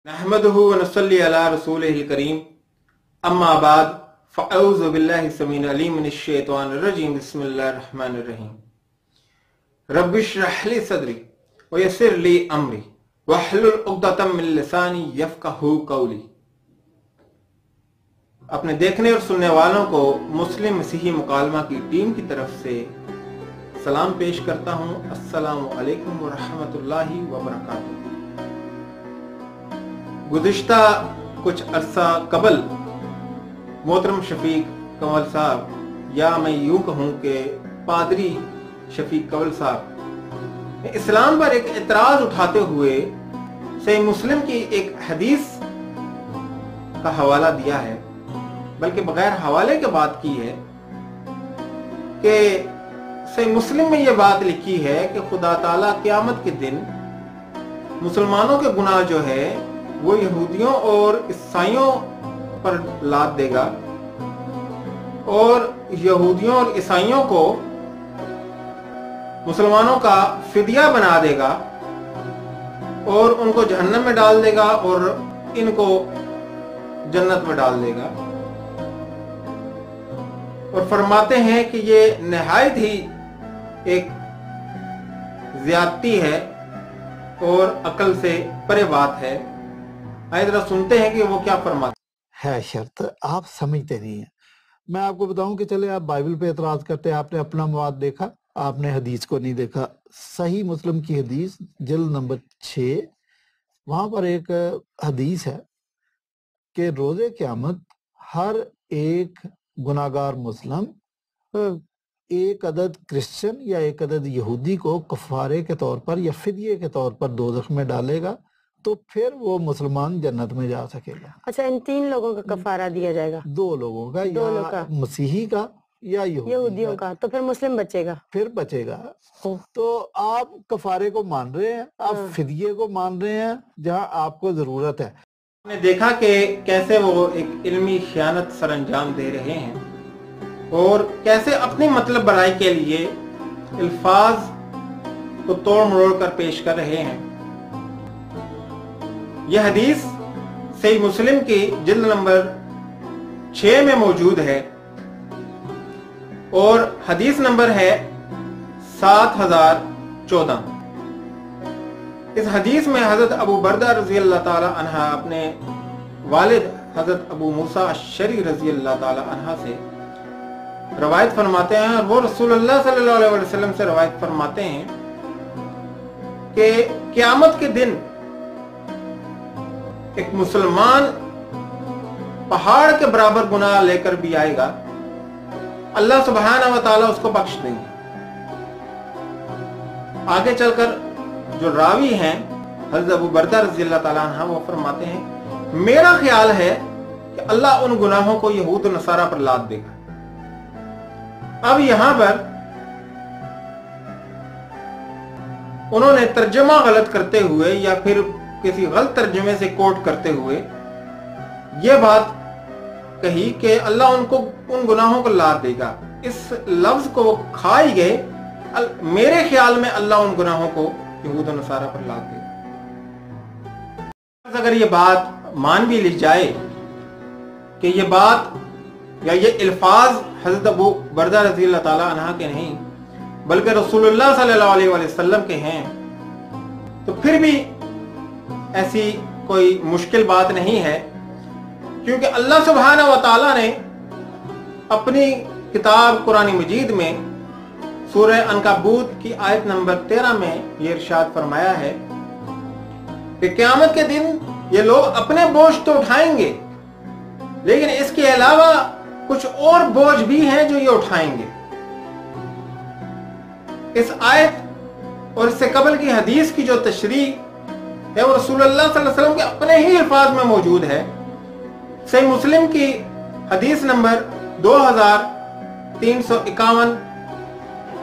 नहमदुहु व नसल्ली अला रसूलिहिल करीम अम्मा बाद फ़अऊज़ु बिल्लाहि समीउल अलीम मिनश शैतानिर रजीम बिस्मिल्लाहिर रहमानिर रहीम रब्बि इश्रह ली सदरी व यस्सिर ली अमरी वहलुल उक़दतम मिन लिसानी यफ़क़हू क़ौली। अपने देखने और सुनने वालों को मुस्लिम मसीही मुकालमा की टीम की तरफ से सलाम पेश करता हूँ। अस्सलामु अलैकुम व रहमतुल्लाहि व बरकातुहू। गुज़िश्ता कुछ अरसा कबल मोहतरम शफीक कंवल साहब, या मैं यूं कहूं कि पादरी शफीक कंवल साहब ने इस्लाम पर एक एतराज उठाते हुए सही मुस्लिम की एक हदीस का हवाला दिया है, बल्कि बगैर हवाले के बात की है कि सही मुस्लिम में यह बात लिखी है कि खुदा ताला क़यामत के दिन मुसलमानों के गुनाह जो है वो यहूदियों और ईसाइयों पर लाद देगा और यहूदियों और ईसाइयों को मुसलमानों का फिदिया बना देगा और उनको जहन्नम में डाल देगा और इनको जन्नत में डाल देगा। और फरमाते हैं कि ये निहायत ही एक ज्यादती है और अकल से परे बात है। आइए जरा सुनते हैं कि वो क्या फरमाते है। शर्त आप समझते नहीं है। मैं आपको बताऊं कि चले आप बाइबल पे एतराज करते हैं, आपने अपना मवाद देखा, आपने हदीस को नहीं देखा। सही मुस्लिम की हदीस जिल्द नंबर 6, वहां पर एक हदीस है कि रोज़े क़यामत हर एक गुनाहगार मुस्लिम एक अदद क्रिश्चियन या एक अदद यहूदी को कफारे के तौर पर या फिदिये के तौर पर दोज़ख में डालेगा, तो फिर वो मुसलमान जन्नत में जा सकेगा। अच्छा, इन 3 लोगों का कफारा दिया जाएगा? 2 लोगों का, या मसीही का या यहूदियों का। तो फिर मुस्लिम बचेगा? फिर बचेगा। तो आप कफारे को मान रहे हैं, आप फिदिये को मान रहे हैं जहां आपको जरूरत है। आपने देखा कि कैसे वो एक इल्मी खयानत सरअंजाम दे रहे हैं और कैसे अपनी मतलब बनाई के लिए अल्फाज को तोड़ मरोड़ कर पेश कर रहे हैं। यह हदीस सही मुस्लिम की जिल्द नंबर 6 में मौजूद है और हदीस नंबर है 7014। इस हदीस में हजरत अबू बरदा रजी अल्लाह ताला अन्हा अपने वालिद हजरत अबू मूसा अश्शरी रजी अल्लाह ताला अन्हा से रवायत फरमाते हैं और वो रसूलुल्लाह सल्लल्लाहु अलैहि वसल्लम से रवायत फरमाते हैं कि क़यामत के दिन एक मुसलमान पहाड़ के बराबर गुनाह लेकर भी आएगा, अल्लाह सुब्हानहू व तआला उसको बख्श देंगे। आगे चलकर जो रावी हैं हज़रत अबू बरदा रज़ी अल्लाह ताला अन्हा, वो फरमाते हैं मेरा ख्याल है कि अल्लाह उन गुनाहों को यहूद और नसारा पर लाद देगा। अब यहां पर उन्होंने तर्जुमा गलत करते हुए या फिर किसी गलत तर्जुमे से कोट करते हुए यह बात कही कि अल्लाह उनको उन गुनाहों को लाद देगा। इस लफ्ज को वो खा ही गए। मेरे ख्याल में अल्लाह उन गुनाहों को यहूद और नसारा पर लाद देगा। अगर ये बात मान भी ली जाए कि ये बात या ये अल्फाज हजरत अबू बरदा रज़ी अल्लाह ताला अन्हा के नहीं बल्कि रसूलुल्लाह सल्लल्लाहु अलैहि वसल्लम के हैं, तो फिर भी ऐसी कोई मुश्किल बात नहीं है, क्योंकि अल्लाह सुब्हानहू व तआला ने अपनी किताब कुरान मजीद में सूरह अनकबूत की आयत नंबर 13 में ये इरशाद फरमाया है कि क़यामत के दिन ये लोग अपने बोझ तो उठाएंगे, लेकिन इसके अलावा कुछ और बोझ भी हैं जो ये उठाएंगे। इस आयत और इससे कबल की हदीस की जो तशरीह है वो रसूलुल्लाह सल्लल्लाहु अलैहि वसल्लम के अपने ही अल्फाज में मौजूद है। सही मुस्लिम की हदीस नंबर 2351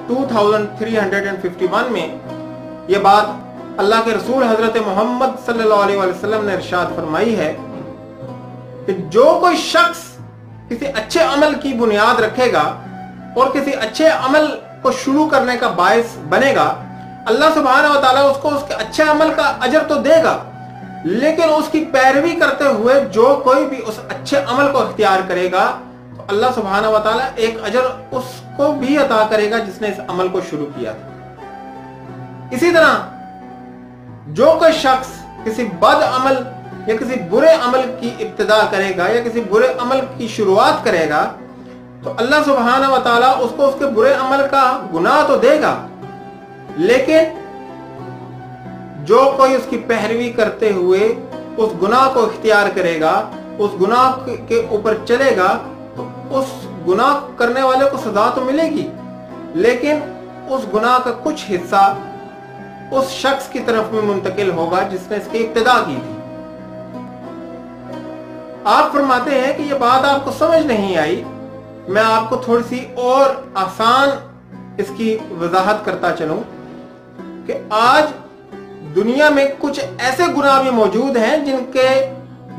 2351 में यह बात अल्लाह के रसूल हजरत मोहम्मद सल्लल्लाहु अलैहि वसल्लम ने इरशाद फरमाई है कि जो कोई शख्स किसी अच्छे अमल की बुनियाद रखेगा और किसी अच्छे अमल को शुरू करने का बायस बनेगा, अल्लाह सुब्हानहू व तआला उसको उसके अच्छे अमल का अजर तो देगा, लेकिन उसकी पैरवी करते हुए जो कोई भी उस अच्छे अमल को इख्तियार करेगा तो अल्लाह सुब्हानहू व तआला एक अजर उसको भी अता करेगा जिसने इस अमल को शुरू किया था। इसी तरह जो कोई शख्स किसी बद अमल या किसी बुरे अमल की इब्तिदा करेगा या किसी बुरे अमल की शुरुआत करेगा तो अल्लाह सुब्हानहू व तआला उसको उसके बुरे अमल का गुनाह तो देगा, लेकिन जो कोई उसकी पैरवी करते हुए उस गुनाह को इख्तियार करेगा, उस गुनाह के ऊपर चलेगा, तो उस गुनाह करने वाले को सजा तो मिलेगी, लेकिन उस गुनाह का कुछ हिस्सा उस शख्स की तरफ में मुंतकिल होगा जिसने इसकी इब्तिदा की थी। आप फरमाते हैं कि ये बात आपको समझ नहीं आई, मैं आपको थोड़ी सी और आसान इसकी वजाहत करता चलूं कि आज दुनिया में कुछ ऐसे गुनाह भी मौजूद हैं जिनके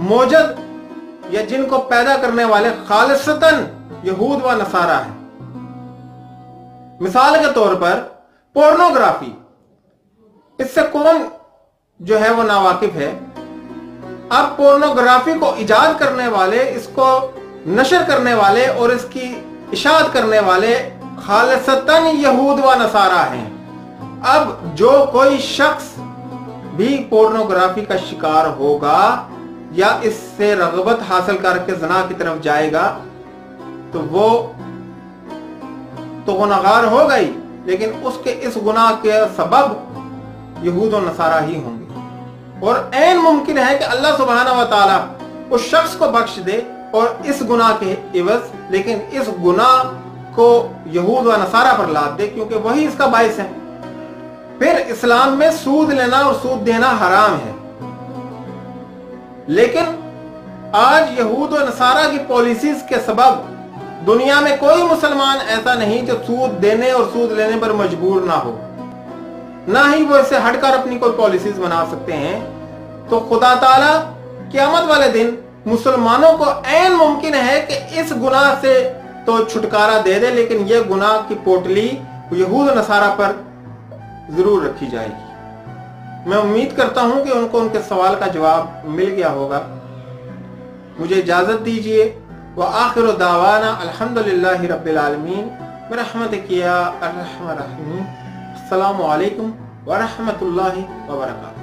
मौजद या जिनको पैदा करने वाले खालिसतन यहूद व नसारा है। मिसाल के तौर पर पोर्नोग्राफी, इससे कौन जो है वो नावाकिफ है। अब पोर्नोग्राफी को इजाद करने वाले, इसको नशर करने वाले और इसकी इशाअत करने वाले खालिसतन यहूद व नसारा हैं। अब जो कोई शख्स भी पोर्नोग्राफी का शिकार होगा या इससे रगबत हासिल करके ज़ना की तरफ जाएगा तो वो तो गुनहगार होगा ही, लेकिन उसके इस गुनाह के सबब यहूद और नसारा ही होंगे। और ऐन मुमकिन है कि अल्लाह सुब्हानहू व तआला उस शख्स को बख्श दे और इस गुनाह के इवज, लेकिन इस गुनाह को यहूद व नसारा पर लाद दे, क्योंकि वही इसका बाइस है। फिर इस्लाम में सूद लेना और सूद देना हराम है, लेकिन आज यहूद और नसारा की पॉलिसीज के सबब दुनिया में कोई मुसलमान ऐसा नहीं जो सूद देने और सूद लेने पर मजबूर ना हो, ना ही वो इससे हटकर अपनी कोई पॉलिसीज बना सकते हैं। तो खुदा ताला क़यामत वाले दिन मुसलमानों को ऐन मुमकिन है कि इस गुनाह से तो छुटकारा दे दे, लेकिन यह गुनाह की पोटली यहूद और नसारा पर जरूर रखी जाएगी। मैं उम्मीद करता हूं कि उनको उनके सवाल का जवाब मिल गया होगा। मुझे इजाजत दीजिए। व आखिर दावाना अल्हम्दुलिल्लाहि रब्बिल आलमीन बिरहमतिक या अर्हमर राहिमीन। अस्सलामु अलैकुम व रहमतुल्लाहि व बरकातहू।